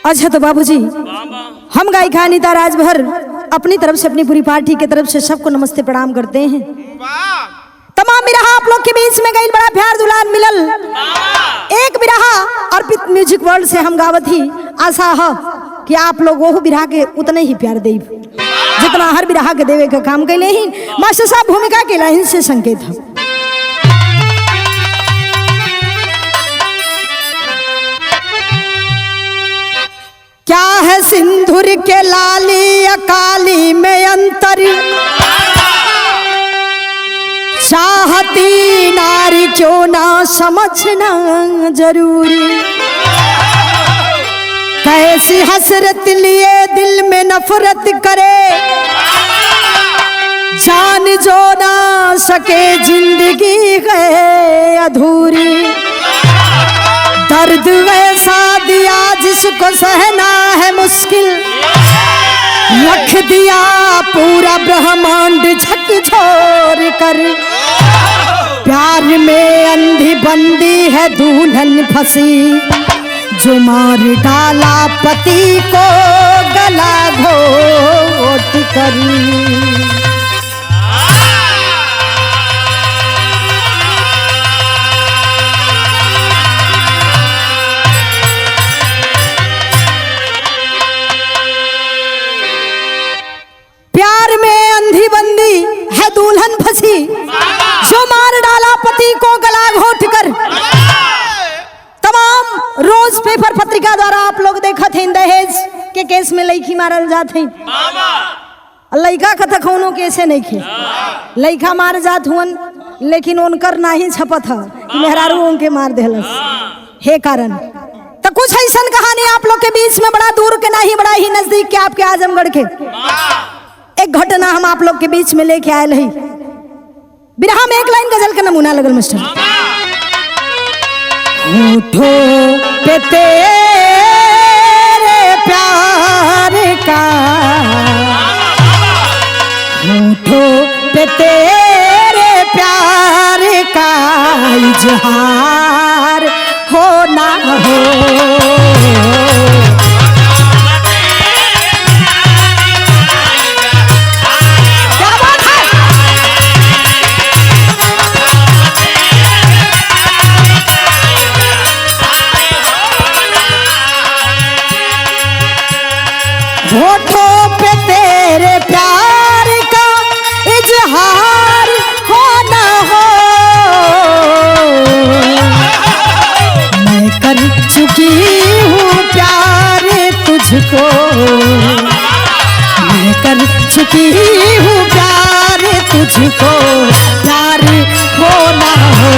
अच्छा तो बाबूजी, हम गायिका अनीता राजभर अपनी तरफ से, अपनी पूरी पार्टी की तरफ से सबको नमस्ते प्रणाम करते हैं। तमाम बिरहा आप लोग के बीच में गई, बड़ा प्यार दुलार मिलल। एक बिरहा अर्पित म्यूजिक वर्ल्ड से हम गावत ही, आशा है कि आप लोग वो बिरहा के उतने ही प्यार दे जितना हर बिरहा के देवे का काम कैले ही। मास्टर साहब भूमिका के लाइन से संकेत है। क्या है सिंदूर के लाली अकाली में अंतर, चाहती नारी क्यों ना समझना जरूरी। कैसी हसरत लिए दिल में नफरत करे, जान जो ना सके जिंदगी है अधूरी। दर्द वैसा दिया जिसको सहना है मुश्किल, रख दिया पूरा ब्रह्मांड झकझोर कर। प्यार में अंधी बंदी है दुल्हन फंसी, जो मार डाला पति को गला घोट कर। प्यार में अंधी बंदी है दुल्हन फंसी, जो मार डाला पति को गला घोट कर। तमाम रोज पेपर पत्रिका द्वारा आप लोग देखा थे दहेज के केस में लड़की मारल जाते, लड़का कथा कौनो कैसे नहीं खे, लड़का मार जात हुन, लेकिन उनकर नहीं छपत है कि मेहरारू उनके मार देहलस हे कारण। तो कुछ ऐसा कहानी आप लोग के बीच में, बड़ा दूर के नहीं बड़ा ही नजदीक के आपके आजमगढ़ के एक घटना हम आप लोग के बीच में लेके आए हैं। बिरहा में एक लाइन गजल का नमूना लगल मास्टर। होठों पे तेरे प्यार का, होठों पे तेरे प्यार का इजहार हो ना हो। होठों पे तेरे प्यार का इजहार हो ना हो, मैं कर चुकी हूँ प्यार तुझको, मैं कर चुकी हूँ प्यार तुझको, प्यार हो ना हो।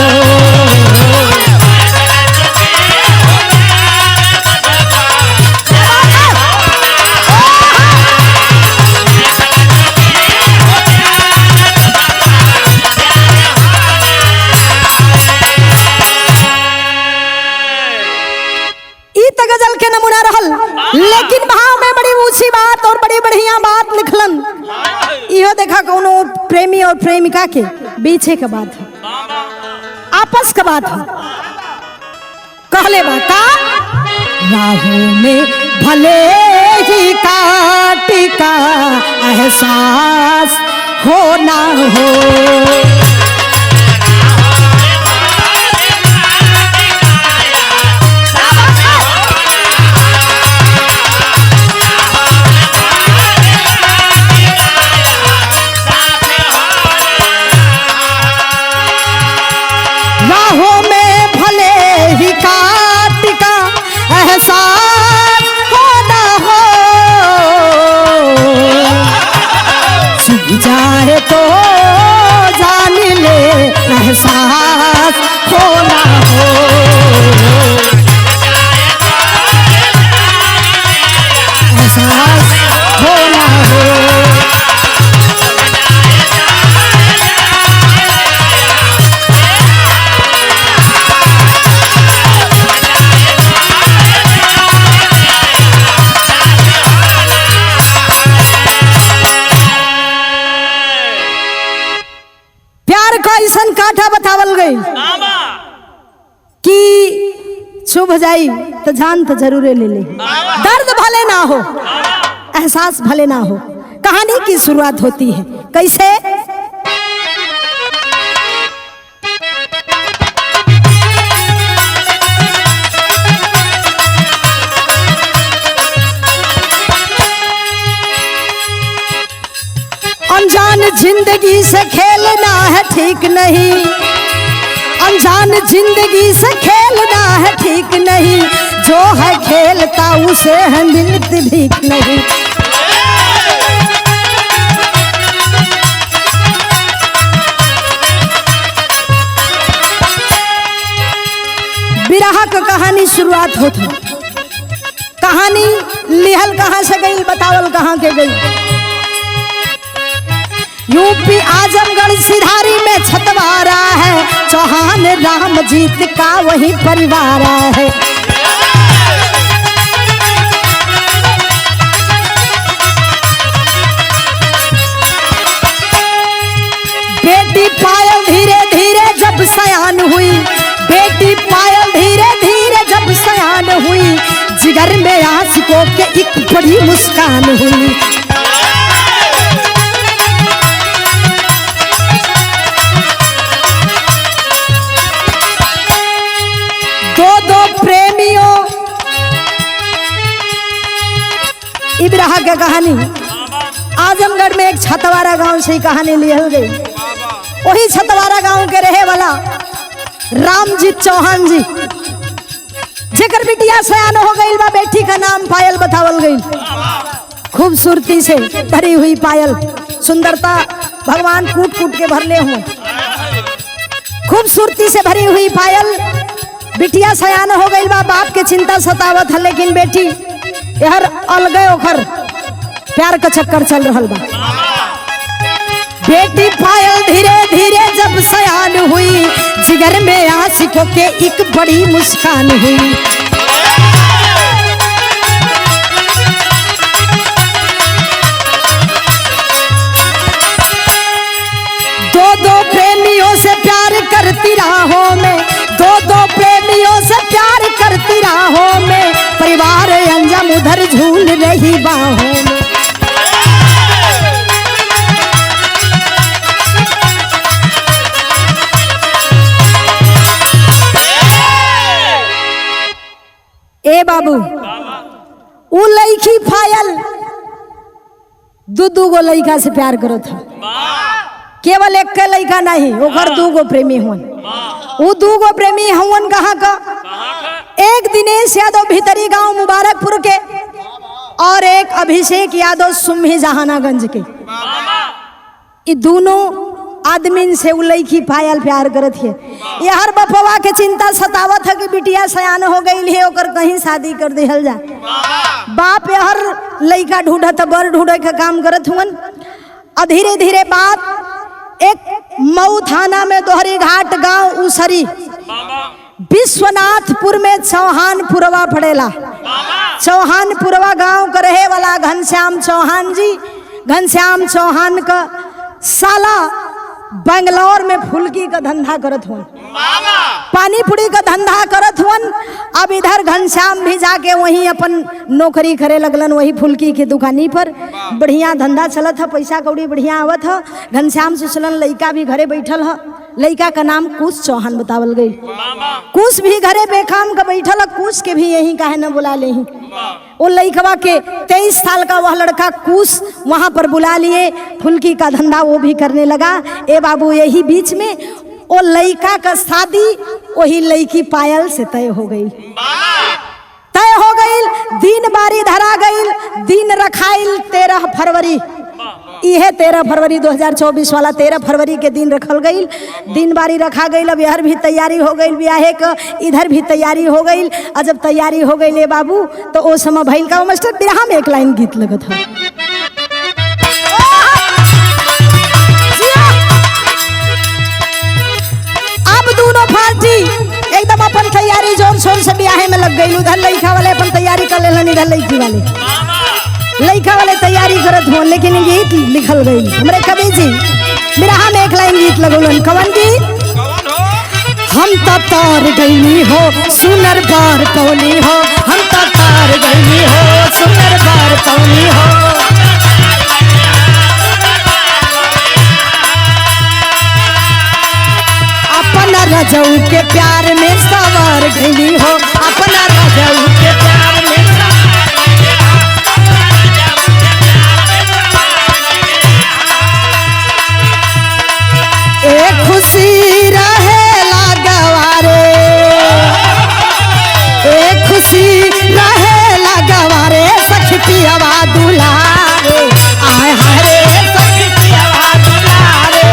गजल के नमूना रहल, लेकिन भाव में बड़ी ऊंची बात और बड़ी बढ़िया बात लिखलन। इहो देखा कोनो प्रेमी और प्रेमिका के बीचे के बात है, आपस का बात है। कहले बाका राहों में भले ही काट का एहसास हो ना हो। राहों में भले ही काट का एहसास हो ना हो, चुभ जाए तो जा चुभ जाई तो जान तो जरूरे ले ले। दर्द भले ना हो, एहसास भले ना हो, कहानी की शुरुआत होती है कैसे? अनजान जिंदगी से खेलना है ठीक नहीं, अनजान जिंदगी से खेलना है ठीक नहीं, जो है खेलता उसे है मिलती भीख नहीं। बिरहा का कहानी शुरुआत होती, कहानी लिहल कहाँ से गई, बतावल कहाँ के गई। यूपी आजमगढ़ सिधारी में छतवारा है, चौहान रामजीत का वही परिवार है। बेटी पायल धीरे धीरे जब सयान हुई, बेटी पायल धीरे धीरे जब सयान हुई, जिगर में आशिकों के एक बड़ी मुस्कान हुई। दो प्रेमियों, इब्राहा की कहानी आजमगढ़ में एक छतवारा गांव से ही कहानी लिहल गई। वही छतवारा गांव के रहे वाला रामजीत चौहान जी, जेकर बिटिया सयान हो गई बा, बेटी का नाम पायल बतावल गई। खूबसूरती से भरी हुई पायल, सुंदरता भगवान कूट कूट के भरले हुए। खूबसूरती से भरी हुई पायल, बिटिया सयान हो गई बा, बाप के चिंता सतावत है, लेकिन बेटी यार अलगे ओखर प्यार का चक्कर चल रहा बा। बेटी पायल धीरे धीरे जब सयान हुई, जिगर में आशिकों के एक बड़ी मुस्कान हुई। दो प्रेमियों से प्यार करती राहों में, दो प्रेमियों से प्यार करती राहों में, परिवार अंजम उधर झूल रही बाहों में। ए बाबू, उ लड़की पायल दू गो लड़का से प्यार करो था, केवल एक के लड़का नहीं, ओकर दू गो प्रेमी हुन। वो दू गो प्रेमी हुन कहाँ का? एक दिनेश यादव भीतरी गांव मुबारकपुर के, और एक अभिषेक यादव सुम्ही जहानागंज के। ये दोनों आदमी से उ लड़की पायल प्यार करत है। ये हर बपवा के चिंता सतावत है कि बिटिया सयान हो गई है, ओकर कहीं शादी कर दिहल जा। बाप हर लड़का ढूंढत, बर ढूंढे के काम करत हुन। धीरे धीरे बात एक मऊ थाना में दोहरी घाट गांव उसरी विश्वनाथपुर में चौहानपुरवा पड़ेला। चौहानपुरवा गांव का रहे वाला घनश्याम चौहान जी, घनश्याम चौहान का साला बेंगलोर में फुल्की का धंधा करत हुन, पानी पूरी का धंधा करत हुन। अब इधर घनश्याम भी जाके वहीं अपन नौकरी करे लगलन, वही फुल्की की दुकानी पर। बढ़िया धंधा चलत है, पैसा कौड़ी बढ़िया आवत है। घनश्याम से सुनन लड़का भी घरे बैठल है, लड़का का नाम कुश चौहान बतावल गई। कुश भी घरे बेकाम का बैठल है, कुश के भी यही काहे न बुला ले। वो लड़कवा के 23 साल का वह लड़का कुश वहां पर बुला लिए, फुल्की का धंधा वो भी करने लगा। ए बाबू, यही बीच में वो लड़का का शादी वही लड़की पायल से तय हो गई। दिन बारी धरा गई, दिन रखाइल 13 फरवरी। यह 13 फरवरी 2024 वाला 13 फरवरी के दिन रखल गई, दिन बारी रखा गई। अब यार भी तैयारी हो गई, ब्याहे का इधर भी तैयारी हो गई। और जब तैयारी हो गई ले बाबू, तो ओ समय भइल का मास्टर बिरहा में एक लाइन गीत लगत है। अब दोनों पार्टी एकदम अपन तैयारी जोर शोर से ब्याहे में लग गई। उधर लड़का वाले अपन तैयारी कर लेलन, इधर लड़की वाले लड़का वाले तैयारी करत हो। लेकिन गीत लिखल गई हमरे कवि जी बिरहा में एक लाइन गीत लगौलन। कवन गीत? हम तो तार गईनी हो सुनर बार पौनी हो, हम तो तार गईनी हो सुनर बार पौनी हो। अपना रजऊ के प्यार में सवार गईनी हो, अपना रजऊ के प्यार में एक खुशी रहे लागवारे, एक खुशी रहे लागवारे सखी पियवा दुलारे, आय हाय रे सखी पियवा दुलारे।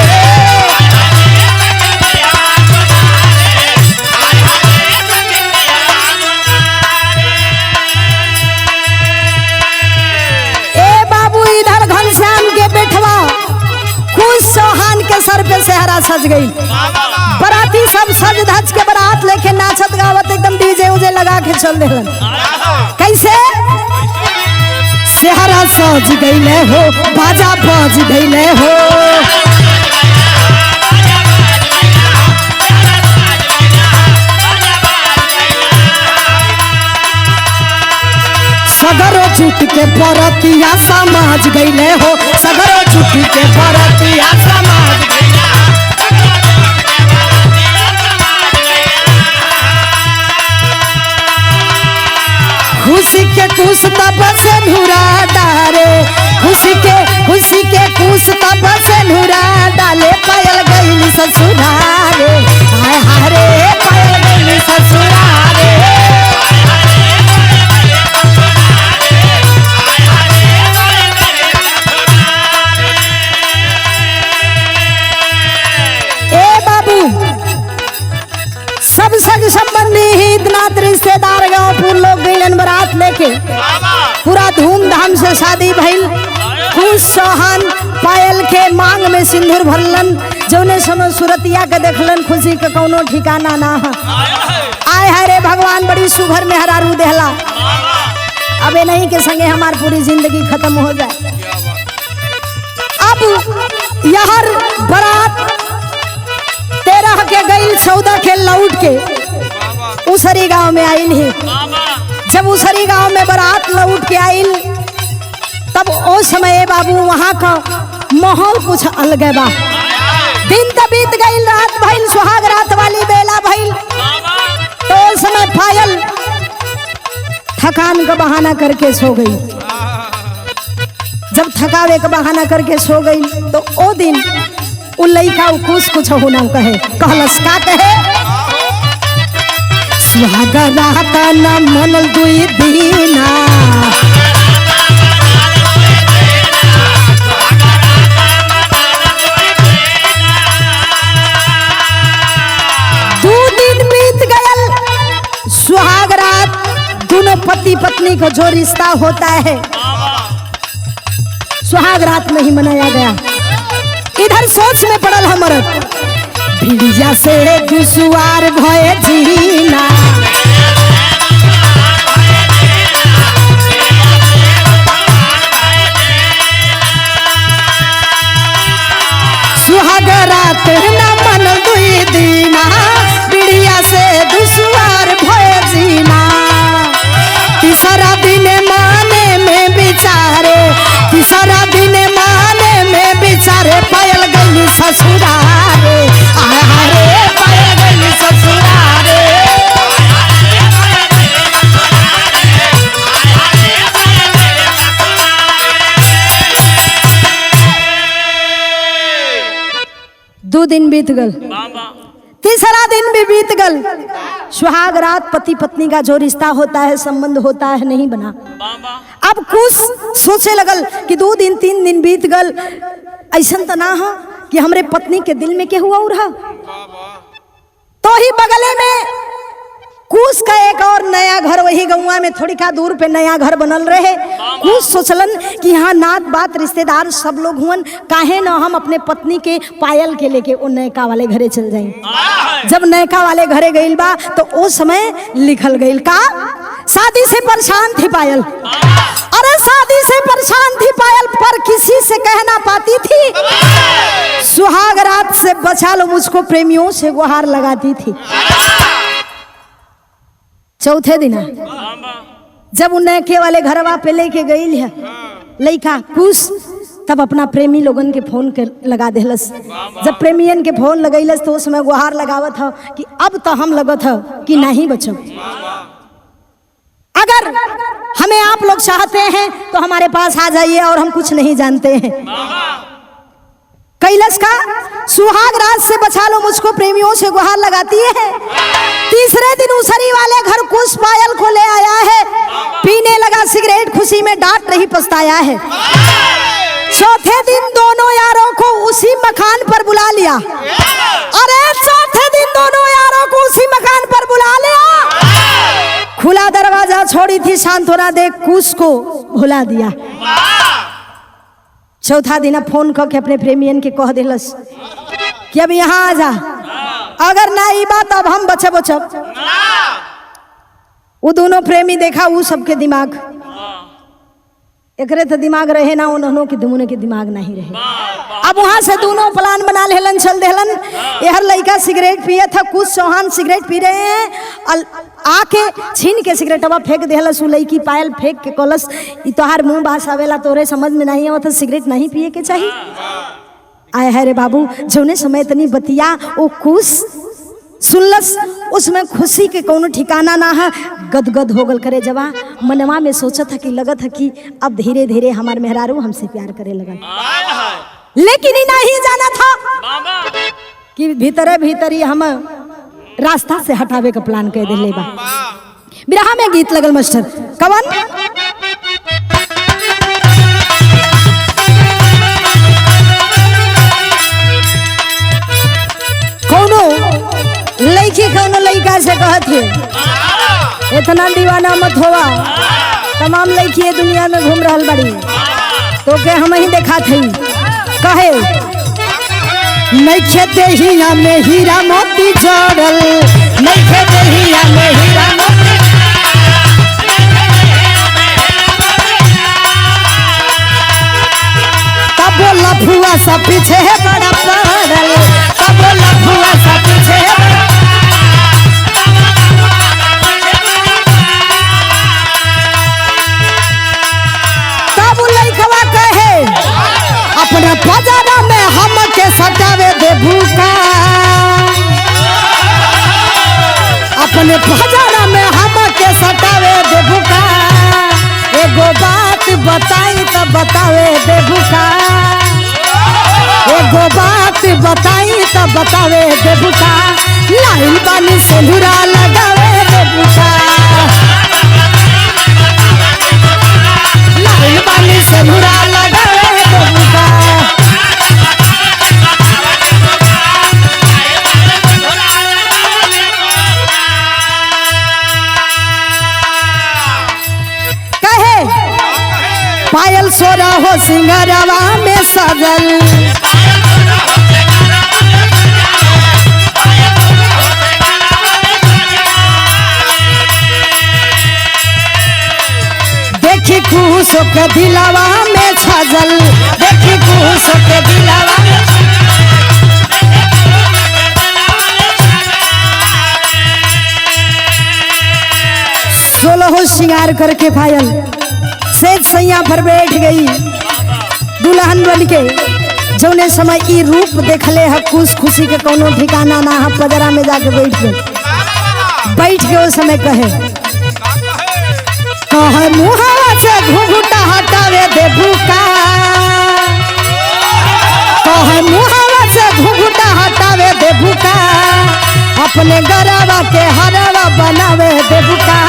ए बाबू इधर घनश्याम के बेटवा खुश चौहान के सर पे सेहरा सज गई। बराती सब सज धज के बारात लेके नाचत गावत एकदम डीजे उजे लगा के चल देलन। कैसे सेहरा सज गईले हो बाजा बज गईले हो, सगरो छूट के बरतिया समाज गईले हो, सगरो छूट के बरतिया समाज गईले। खुशी के कुछ तब से नूरा डारे, खुशी के कुछ तब से नूरा डाले, पायल गई ससुरारे, हाय हाय रे पायल गई ससुरारे। सब सग संबंधी हित नात रिश्तेदार गांव लोग गईलन बारात लेके, पूरा धूमधाम से शादी भइल। खुश चौहान पायल के मांग में सिंदूर भरलन, जौने समय सूरतिया के देखलन खुशी के कौनो ठिकाना ना है। आय हाय रे भगवान बड़ी सुघर में हरारू देहला, अबे नहीं के संगे हमार पूरी जिंदगी खत्म हो जाए। अब यहर बारात 13 के गईल 14 के लौट के उसरी गांव में आइल ही। जब उसरी गांव में बारात लौट के आइल तब ओ समय बाबू वहां का माहौल कुछ अलग बा। दिन तक बीत गईल, रात भइल, सुहाग रात वाली बेला भइल। तो उस समय पायल थकान का बहाना करके सो गई। जब थकावे का बहाना करके सो गई तो ओ दिन उ लइका कुछ होना कहे, कहलस का कहे, सुहाग रात न मनल दुई दीना, दो दिन बीत गयल, सुहाग रात दोनों पति पत्नी को जो रिश्ता होता है सुहाग रात नहीं मनाया गया। इधर सोच में पड़ल हमर भिड़िया से दुसुआर भय जीना, सुहाग रात न मन दुई दीना, भिड़िया से दुसुआर भय जीना। तीसरा दिन माने में बिचारे, तीसरा दिन माने में बिचारे पायल गई ससुरारे, आय हाय रे पायल गई ससुरारे। दो दिन बीत गल, तीसरा दिन भी बीत गल। सुहाग रात पति पत्नी का जो रिश्ता होता है, संबंध होता है, नहीं बना। अब कुछ सोचे लगल कि 2 दिन 3 दिन बीत गल, ऐसा तो ना हो कि हमरे पत्नी के दिल में के हुआ रहा। तो ही बगले में कुछ का एक और नया घर वही गौवा में थोड़ी का दूर पे नया घर बनल रहे। कुछ सोचलन कि यहाँ नात बात रिश्तेदार सब लोग हुवन, काहे ना हम अपने पत्नी के पायल के लेके उन नयका वाले घरे चल जाएं। जब नयका वाले घरे गइल बा तो उस समय लिखल गइल का, शादी से परेशान थी पायल। अरे शादी से परेशान थी पायल पर किसी से कहना पाती थी। सुहाग रात रात से बचा लो मुझको प्रेमियों से गुहार लगाती थी। चौथे दिन जब उन्हें के वाले घरवा पे लेके गई है लइका कुछ, तब अपना प्रेमी लोगन के फोन के लगा देलस। जब प्रेमियन के फोन लगैलस तो उसमें गुहार लगावत हो कि अब तो हम लगत हो कि नहीं बचो। अगर हमें आप लोग चाहते हैं तो हमारे पास आ जाइए और हम कुछ नहीं जानते हैं। कैलाश का सुहाग रात से बचा लो मुझको प्रेमियों से गुहार लगाती है। तीसरे दिन उसरी वाले घर कुछ पायल को ले आया है, पीने लगा सिगरेट, खुशी में डांट नहीं पछताया है। चौथे दिन दोनों यारों को उसी मकान पर बुला लिया। अरे चौथे दिन दोनों यारों को उसी मकान पर बुला लिया। खुला दरवाजा छोड़ी थी सांत्वना दे कुछ को भुला दिया। चौथा दिन फोन करके अपने प्रेमियन के कह दिलस कि अब यहाँ आ जा, अगर ना ई बात अब हम बचब। वो दोनों प्रेमी देखा वो सबके दिमाग एकरे तो दिमाग रहे ना, उन्होंने के दुमुने के दिमाग नहीं रहे। अब वहां से दोनों प्लान बना लेलन, चल देलन। यहर लड़का सिगरेट पिए था, कुछ चौहान सिगरेट पी रहे हैं, आके छीन के सिगरेट अब फेंक देहलस। लड़की पायल फेंक के कलस ई तोहार मुंह बास आवेला, तोरे समझ में नहीं आवत सिगरेट नहीं पिए के चाहिए। आए है रे बाबू, जौने समय तनी बतिया वो कुछ सुनलस, उसमें खुशी के कोनो ठिकाना ना है। गदगद हो गल करे जवा, मनवा में सोचत है कि लगत है कि अब धीरे धीरे हमार मेहरारू हमसे प्यार करे लगल। लेकिन ही नहीं जाना था कि भीतरे भीतरी हम रास्ता से हटावे का प्लान कर दिले बा। बिरहा में गीत लगल मास्टर कवन लड़की कौनो लड़का से कहत है इतना दीवाना मत होवा, तमाम लड़की दुनिया में घूम रहल बड़ी, तो के हम ही देखा थे। कहे नइखे देहिया में हीरा मोती जड़ल, नइखे देहिया में हीरा मोती, तब लफुआ सब पीछे बड़ा पड़ल, तब लफुआ सब पीछे अपने बाजारा में हम के सटावे दे भूखा, अपने बाजारा में हम के सटावे दे भूखा। एगो बात बताई तो बतावे दे भूखा, एगो बात बताई तो बतावे दे भूखा। लाइन बानी सिंदूरा लगावे दे भूखा, लाइन बानी सिंदूरा लगावे दे भूखा। पायल सोरा हो सिंगारवा में सजल, देखी खुश के दिलावा में छजल, देखी खुश के दिलावा में 16 श्रृंगार करके पायल सेज सैया पर बैठ गई दुल्हन बन के। जौने समय ई रूप देखले है खुश खुशी के कोनो ठिकाना ना है। पजरा में जाके बैठ के उस समय कहे मुहावा से घूंघटा हटावे दे भूखा, कहे मुहावा से घूंघटा हटावे दे भूखा। अपने गरवा के हरवा बनावे दे भूखा,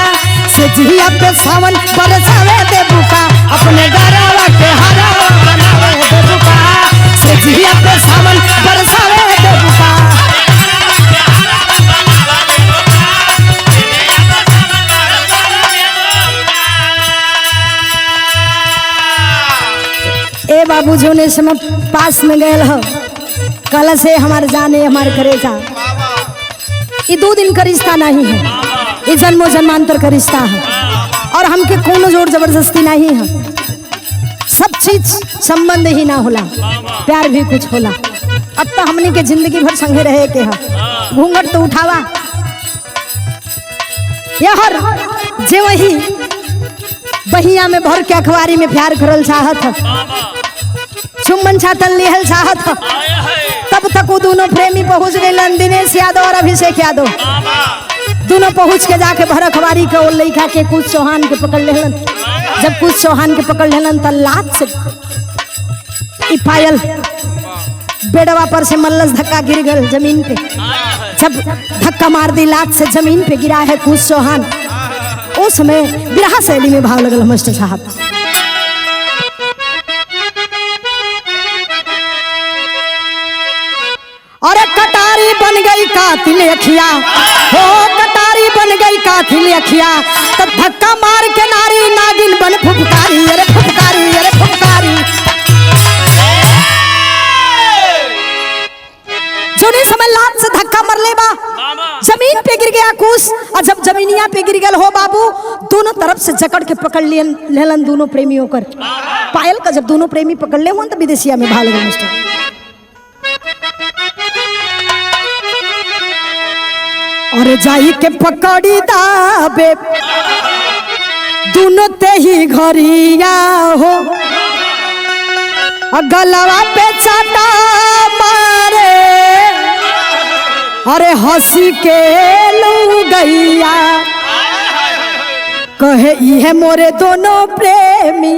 जिया पे सावन बरसावे दे भूखा। अपने गरवा के हरवा बनावे दे भूखा, जिया पे सावन बरसावे दे भूखा। ए बाबू जोने समय पास में गए हो कल से हमारे जाने हमारे करेगा, ये 2 दिन का रिश्ता नहीं है, ये जन्मों जन्मांतर का रिश्ता है। और हमके कोनो जोर जबरदस्ती नहीं है, सब चीज संबंध ही ना होला, प्यार भी कुछ होला। अब तो हमने के जिंदगी भर संगे रहे के हा घूंघट तो उठावा यार जे वही बहिया में भर के अखबारी में प्यार करल चाहत चुम्बन छातन लेहल चाहत तब तक वो दोनों प्रेमी पहुंच गए दिनेश यादव और अभिषेक यादव दोनों पहुंच के जाके भर अखबारी के और लइका के कुछ चौहान के पकड़ लेहलन जब कुछ चौहान के पकड़ लेहलन त लात से ई पायल बेड़वा पर से मल्लस धक्का गिर गल जमीन पे जब धक्का मार दी लात से जमीन पे गिरा है कुछ चौहान उस समय बिरहा शैली में भाव लगल मास्टर साहब अरे कटारी बन गई कातिल अखिया हो कटारी बन गई कातिल अखिया तब धक्का मार के नारी नागिन बन फुफकारी अरे फुफकारी अरे फुफकारी जो नहीं समझ लात से धक्का मर ले बा जमीन पे गिर गया कुछ और जब जमीनिया पे गिर गल हो बाबू दोनों तरफ से जकड़ के पकड़ लेलन दोनों प्रेमियों कर पायल का जब दोनों प्रेमी पकड़ ले तो विदेशिया में भाग गए मास्टर और जाई के पकड़ी दाबे दोनों ते ही घरिया हो गलवा पे चाटा मारे अरे हंसी के लू गैया कहे इहे मोरे दोनों प्रेमी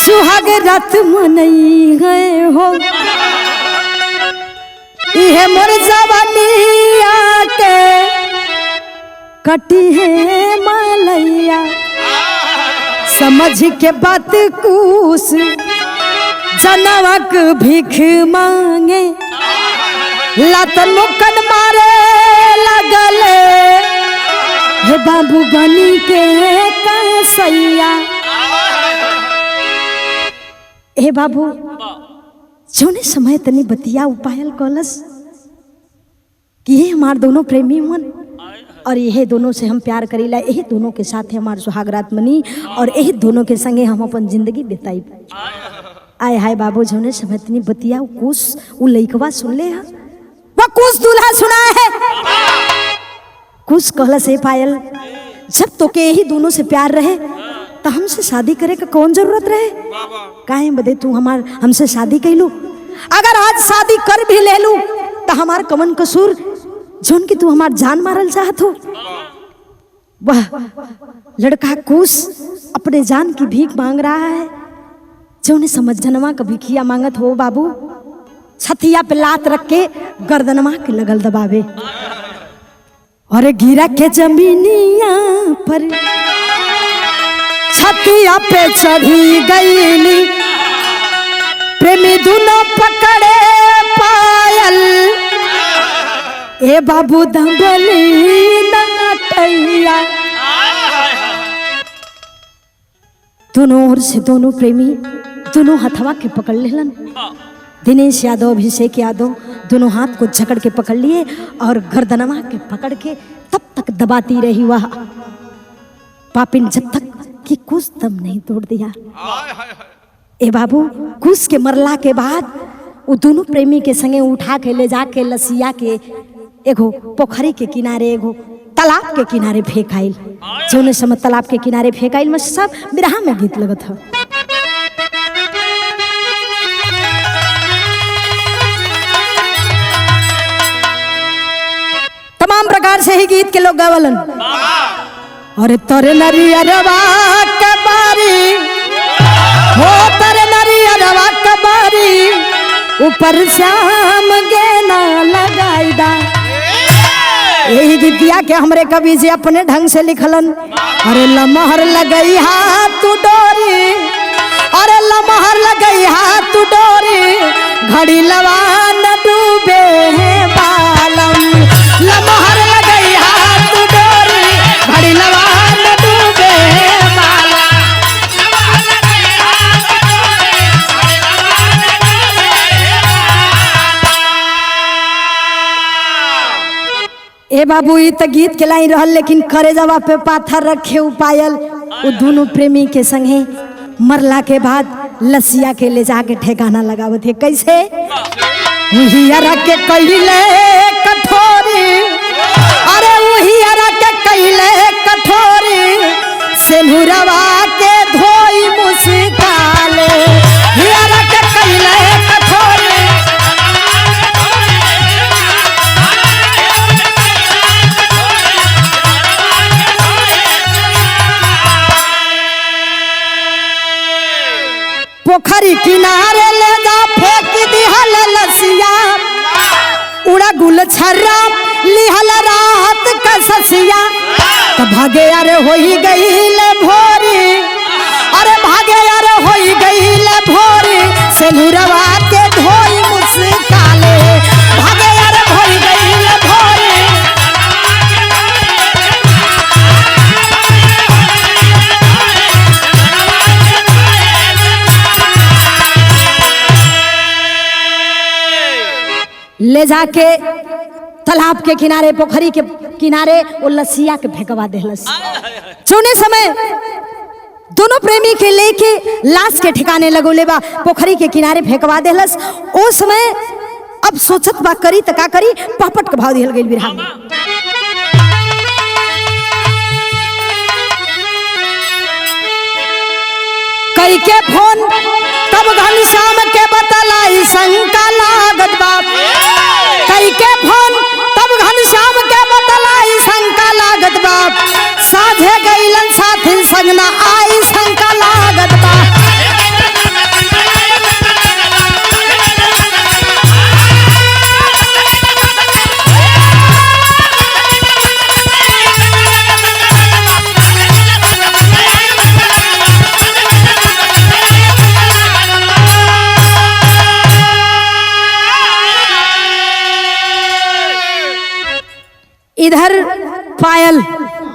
सुहाग रात मनई गए हो इहे मोर जवानिया के कटी है मलैया समझ के बात कुछ जनवक भीख मांगे लातन मुक्कन मारे लगले हे बाबू बनी के कसैया हे बाबू जोने समय तनी बतिया उपायल कलस कि ये हमार दोनों प्रेमी मन और यही दोनों से हम प्यार करीला यही दोनों के साथ हमार सुहागरात मनी और यही दोनों के संगे हम अपन जिंदगी बिताई आए हाय बाबू जोने समय तनी बतिया कुछ उ लइकवा सुन ले हा वो कुछ दूल्हा सुना है कुछ कहलस हे पायल जब तो के यही दोनों से प्यार रहे तो हमसे शादी करे का कौन जरूरत रहे काहे बदे तू हमार हमसे शादी कैलू अगर आज शादी कर भी ले लू तो हमार कमन कसूर जोन की तू हमार जान मारल चाहत हो वाह लड़का कुछ अपने जान की भीख मांग रहा है जोने समझ जनवा का भिखिया मांगत हो बाबू छतिया पे लात रख के गर्दनमा के लगल दबावे और गिरा के जमीनिया पर छतिया पे चढ़ी गईली प्रेमी दोनों पकड़े पायल ए बाबू दंबली नटैया दोनों ओर से दोनों प्रेमी दोनों हथवा के पकड़ लेलन दिनेश यादव अभिषेक यादव दोनों हाथ को जकड़ के पकड़ लिए और गर्दनवा के पकड़ के तब तक दबाती रही वह पापिन जब तक कि कुछ दम नहीं तोड़ दिया ए बाबू कुछ के मरला के बाद वो दोनों प्रेमी के संगे उठा के ले जाके लसिया के एगो पोखरी के किनारे एगो तालाब के किनारे फेंक आइल जोने समय तालाब के किनारे फेंक आइल में सब बिरहा में गीत लगत है तमाम प्रकार से ही गीत के लोग गावलन और तोरे नरियरवा के बारी हो तोरे नरियरवा के बारी ऊपर श्याम गेना लगाईदा यही गीतिया के हमरे कवि जी अपने ढंग से लिखलन अरे लमहर लगई हाथ तू डोरी अरे लमहर लगई हाथ तू डोरी घड़ी लवा न डूबे हैं बालम लमहर लगई हाथ तू डोरी घड़ी लवा न डूबे हैं बालम ए बाबू ई तो गीत के लाई रहल लेकिन करे जवा पे पाथर रखे उपायल वो दोनों प्रेमी के संगे मरला के बाद लसिया के ले जाके ठेकाना लगावत है। कैसे? उहियरा के कैले कठोरी, अरे उहियरा के कैले कठोरी, सिंदूरवा के धोई मुस्काले, हियरा के कैले कठोरी। पोखरी किनारे ले जा फेंक दिहल लसिया, उड़ा गुल छर्रा लिहल रात का ससिया। तो भागे अरे होई गईल भोरी, अरे भागे अरे होई गईल भोरी, सिंदूरवा के धोई मुस्काले, भागे अरे होई गईल भोरी। ले जाके तालाब के किनारे, पोखरी के किनारे वो लसिया के फेंकवा देहलस। चुने समय दोनों प्रेमी के लेके लाश के ठिकाने लगोले बा, पोखरी के किनारे फेंकवा देहलस। ओ समय अब सोचत बा करी त का करी, पापट के भाव दिहल गइल बिरहा में। कई के फोन तब घनश्याम के बतलाई शंका लागत बा, कई के फोन तब घनश्याम के बतलाई शंका लागत बा, साझे गईलन साथिन संगना आई शंका लागत बा। इधर पायल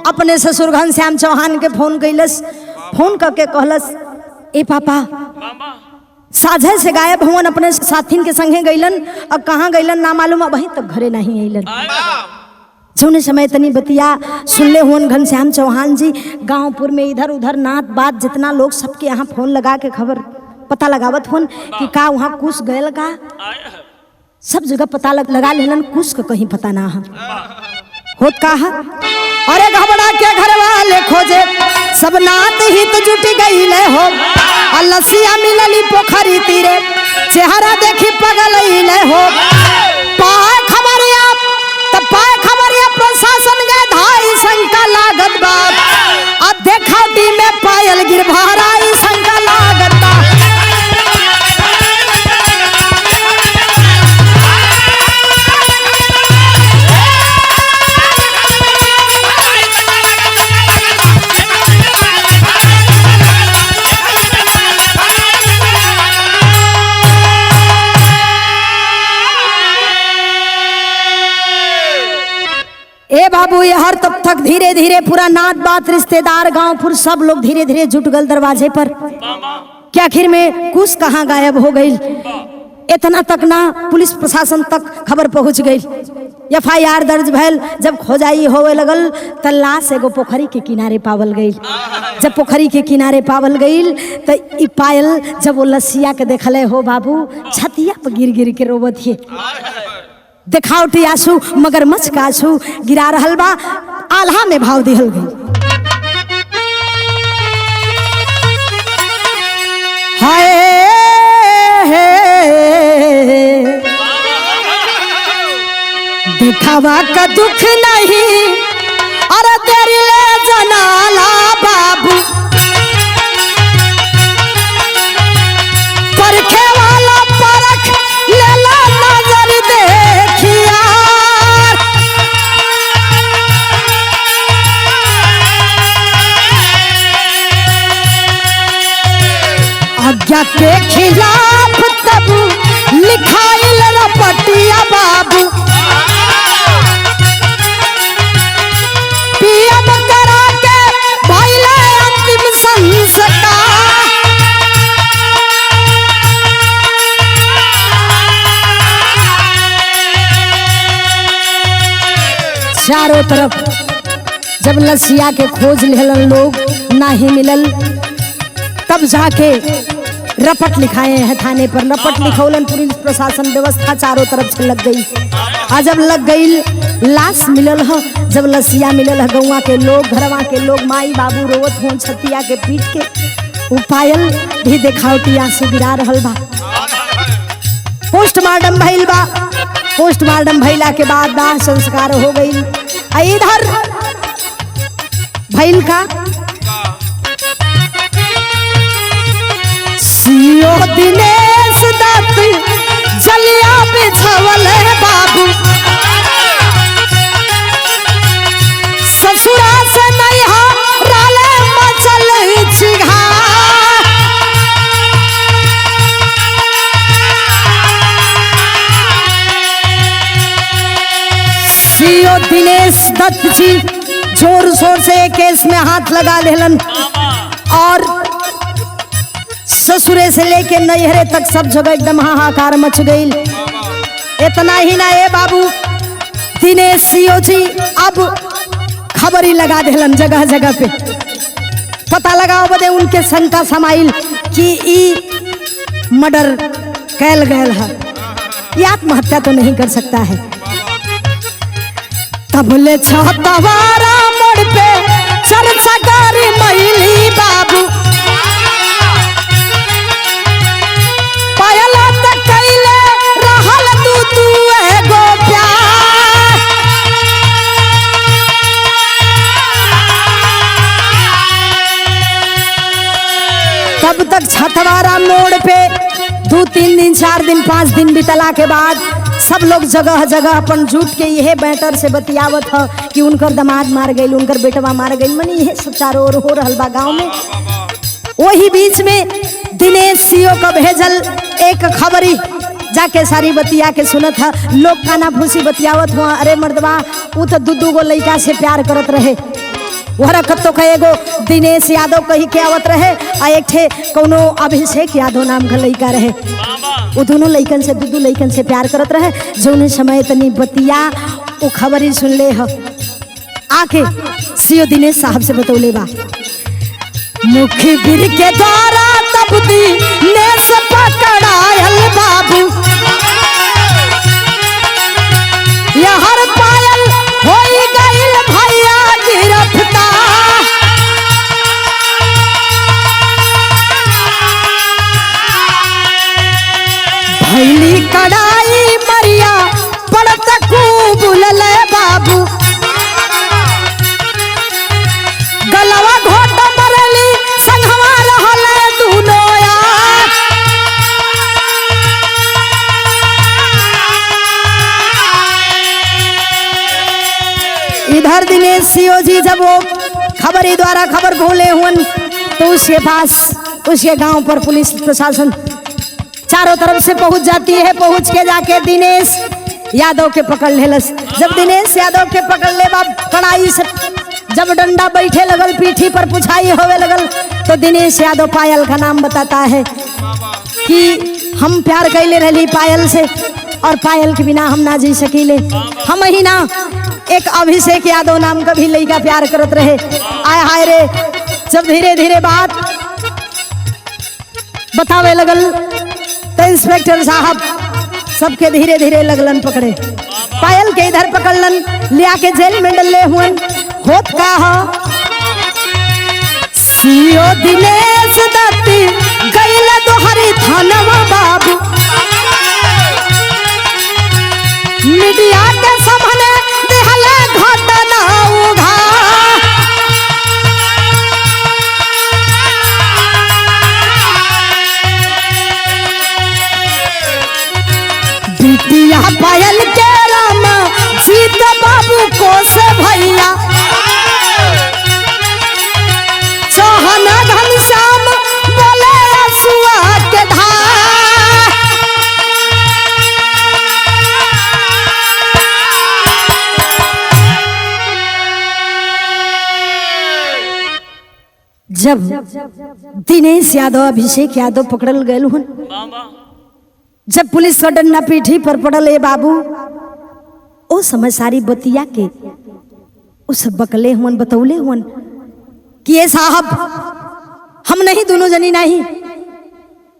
अपने ससुर घनश्याम चौहान के फोन कैलस, फोन करके कहलस, ए पापा साझे से गायब हुवन, अपने साथिन के संगे गईलन, अब कहाँ गईलन ना मालूम, अब वहीं तक घरे नहीं अइलन। जौने समय तनी बतिया सुनले हुवन घनश्याम चौहान जी गांवपुर में इधर उधर नात बात जितना लोग सबके यहाँ फोन लगा के खबर पता लगावत हुवन कि का वहाँ कुछ गयल का, सब जगह पता लगा लेलन, कुछ का कहीं पता ना है होत कहा। अरे घबरा के घर वाले खोजे, सब नात हित जुट गईले हो, लसिया मिलली पोखरी तीरे, चेहरा देखी पगलैले हो। पाए खबरिया तब पाए खबरिया प्रशासन के धाई शंका लागत बा, अब देखौटी में पायल गिर भराई शंका लागत बा। ए बाबू ये हर तब तक धीरे धीरे पूरा नात बात रिश्तेदार गांवपुर सब लोग धीरे धीरे जुट गल दरवाजे पर, क्या आखिर में कुछ कहाँ गायब हो गई। इतना तक ना पुलिस प्रशासन तक खबर पहुंच गई, FIR दर्ज भैल। जब खोजाई होवे लगल त लाश एगो पोखरी के किनारे पावल गई। जब पोखरी के किनारे पावल गई तो ई पायल जब वो लसिया के देखले हो बाबू, छतिया पर गिर गिर के रोवत है। देखावटी आंसू मगरमच्छ का आंसू गिरा रहल बा, आल्हा में भाव दिहल गई। हाय दिखावा का दुख नहीं, अरे तेरी ले जनाला बाबू, परखे वाला परख लेला नजर देखिया। आज्ञा के खिलाफ तब लिखाइल रपटिया बाबू, पीएम करा के भइले अंतिम संस्कार। चारों तरफ जब लसिया के खोज लेलन लोग, ना ही मिलल, तब जाके रपट लिखाए हैं थाने पर। रपट लिखौलन, पुलिस प्रशासन व्यवस्था चारों तरफ से लग गई। आ जब लग गई, लाश मिलल है, जब लसिया मिलल है, गौवा के लोग, घरवा के लोग, माई बाबू रोवत हों छतिया के पीट के। उ पायल भी देखावटी आंसू गिरा रहल बा। पोस्टमार्टम भइल बा। पोस्टमार्टम भइला के बाद दाह संस्कार हो गई। इधर भइल का सीओ दिनेश दत्त जलिया बिछवल है बाबू, ससुरा से नैहा राले मचल चिघा। सीओ दिनेश दत्त जी जोर शोर से केस में हाथ लगा लेलन और ससुरे से लेके नैहरे तक सब जगह एकदम हाहाकार मच गई। इतना ही ना ए बाबू, दिनेश सीओ जी अब खबर ही लगा देलन जगह जगह पे। पता लगाओ बदे उनके शंका समाइल कि ई मर्डर कैल गयल है, ये आत्महत्या तो नहीं कर सकता है। तबले छतवारा मोड़ पे चर्चा करी महिली बाबू, पायल तक कैले रहल तू एगो प्यार। तब तक छतवारा मोड़ पे 2-3 दिन 4 दिन 5 दिन बितला के बाद सब लोग जगह जगह अपन जुट के यह बैटर से बतियावत है कि उनकर दामाद मार गई, उनकर बेटवा मार गई, मनी यह सब चारों ओर हो रहल बा गाँव में। वही बीच में दिनेश सीओ का भेजल एक खबरी जाके सारी बतिया के सुनत है। लोग काना फूसी बतियावत हुआ, अरे मर्दवा वो तो 2 गो लड़का से प्यार करत रहे। वह कत्तो का एगो दिनेश यादव कही के आवत रहे आ एक ठे कौनो अभिषेक यादव नाम का लड़का रहे। वो दोनों लड़कन से 2 लड़कन से प्यार करत रहे। जौने समय तनी बतिया वो खबर ही सुन ले है, आके सीओ दिनेश साहब से बतौले बा। मुखबिर के द्वारा तब दिनेश पकड़ायल बाबू, यहर पायल होई गइल भैया गिरफ्तार। भैली कड़ाई मरिया पड़त कुबुलल बाबू, गलवा घोट मरली संगवा रहल दुनो यार। इधर दिनेश सीओ जी जब वो खबरी द्वारा खबर भूले हुन तो उसके पास, उसके गांव पर पुलिस प्रशासन चारों तरफ से पहुंच जाती है। पहुंच के जाके दिनेश यादव के पकड़ लेलस। जब दिनेश यादव के पकड़ ले बा कड़ाई से जब डंडा बैठे लगल, पीठी पर पुछाई होवे लगल, तो दिनेश यादव पायल का नाम बताता है कि हम प्यार कैले रही पायल से और पायल के बिना हम ना जी सकीले। हम ही ना एक अभिषेक यादव नाम का भी लड़का प्यार करत रहे। आय हाय रे, जब धीरे धीरे बात बतावे लगल तो इंस्पेक्टर साहब सबके धीरे धीरे लगलन पकड़े। पायल के इधर पकड़लन, लिया के जेल में डले हुन। होत का हो सीओ दिनेश दत्त गइल दोहरी थानवा बाबू, मीडिया के सामने देहले घटना उघा। बिटिया पायल के राम जीत बाबू को से भैया, सोहना घनश्याम बोले रसुआ के धार। जब दिनेश यादव अभिषेक यादव पकड़ल गए हुन, जब पुलिस का डंडा पीठी पर पड़ल ए बाबू, ओ समय सारी बतिया के उस बकले हुन, बतौले हुन कि ये साहब हम नहीं दोनों जनी नहीं,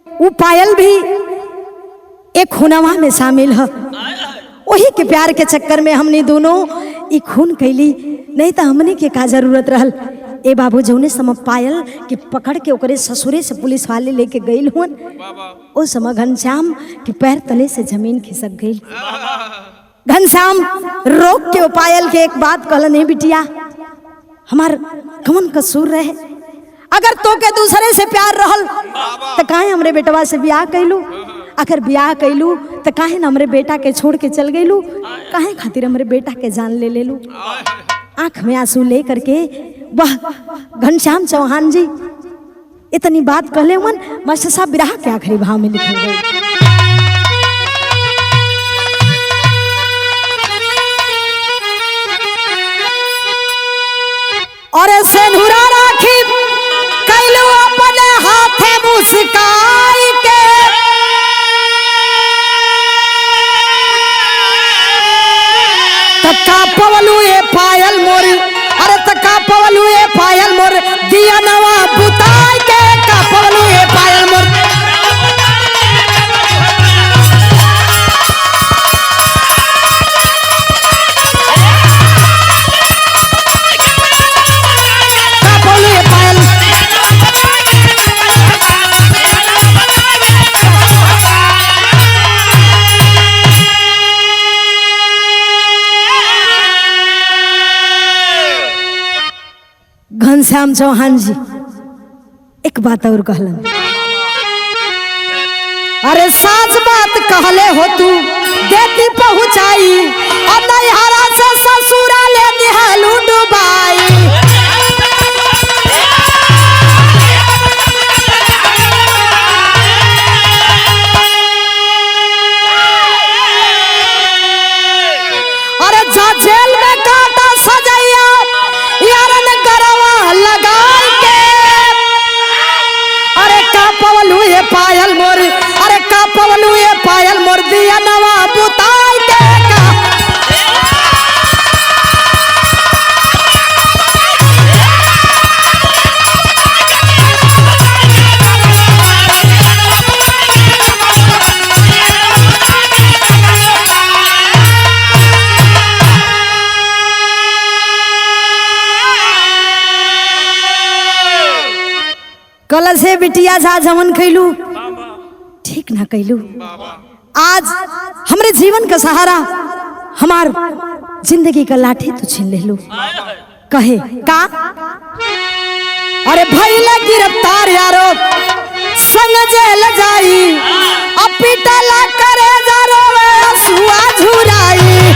वो पायल भी एक खुनवा में शामिल है। वही के प्यार के चक्कर में हमने दोनों ई खून कैली, नहीं तो हमने के का जरूरत रहल। ए बाबू जौने समय पायल के पकड़ के ओकरे ससुरे से पुलिस वाले लेके गई हुन, ओ समय घनश्याम के पैर तले से जमीन खिसक गई। घनश्याम रोक के पायल के एक बात कहल, नहीं बिटिया हमार कौन कसूर रहे, अगर तो के दूसरे से प्यार रहल तो काहे हमरे बेटवा से ब्याह कैलू, अगर ब्याह कैलू तो काहे न हमरे बेटा के छोड़ के चल गईलू, काहे खातिर हमरे बेटा के जान ले लेलू। आंख में आंसू ले करके वह घनश्याम चौहान जी इतनी बात कहले मन। मास्टर साहब बिरहा के आखिरी भाव में लिखे गए, और सेनुरा राखी कैलू अपने हाथे मुस्काई के, तक्का पवलू ए पायल मोर, अरे तक्का पवलू ए पायल मोर, दिया नवा बुताई के का पवलू ए पायल मोर। घनश्याम चौहान जी एक बात और कहलन, अरे साच बात कहले हो तू देती पहुंचाई, और नैहरा से ससुरा ले दिहालू डुबाई। अरे जा जेल में काटा सजैया यारन गरवा लगाई के, अरे का पवलू ये पायल मोर, अरे का पवलू ये पायल मोर, दिया नवा बुताई के का। कल से बिटिया जा जमन कैलू ठीक ना कैलू, आज हमरे जीवन का सहारा हमार जिंदगी का लाठी तो छीन ले लू। कहे का अरे भइला गिरफ्तार यारो संग जेल जाई, अब पिटला करे जारो सुआ झुराई।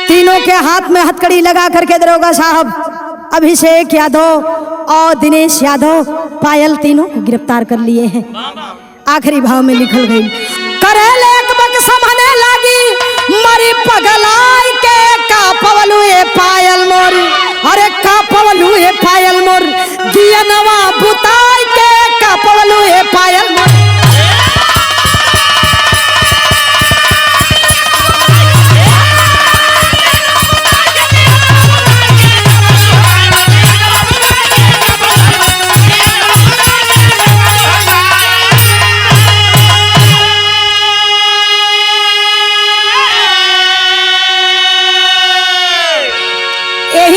तीनों के हाथ में हथकड़ी लगा करके दरोगा साहब अभिषेक यादव और दिनेश यादव पायल तीनों को गिरफ्तार कर लिए हैं। आखिरी भाव में लिखल गई, करेले एक बक समझने लगी मरी पगलाई के का पवलू ए पायल मोर, अरे का पवलू ए पायल मोर, दिया नवा बुताई के का पवलू ए पायल मोर।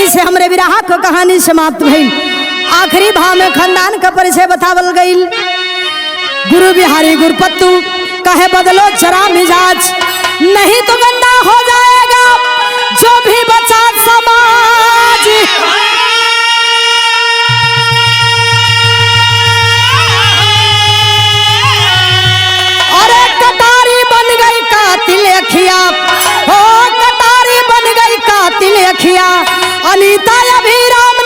से हमरे विराह को कहानी समाप्त भइल। आखिरी भाव में खानदान का परिचय बतावल गईल। गुरु बिहारी गुरपत्तू कहे बदलो जरा मिजाज, नहीं तो गंदा हो जाएगा जो भी बचा समाज। अरे कटारी बन गई कातिल अखिया, ओ कटारी बन गई कातिल अखिया, अनीता अभिराम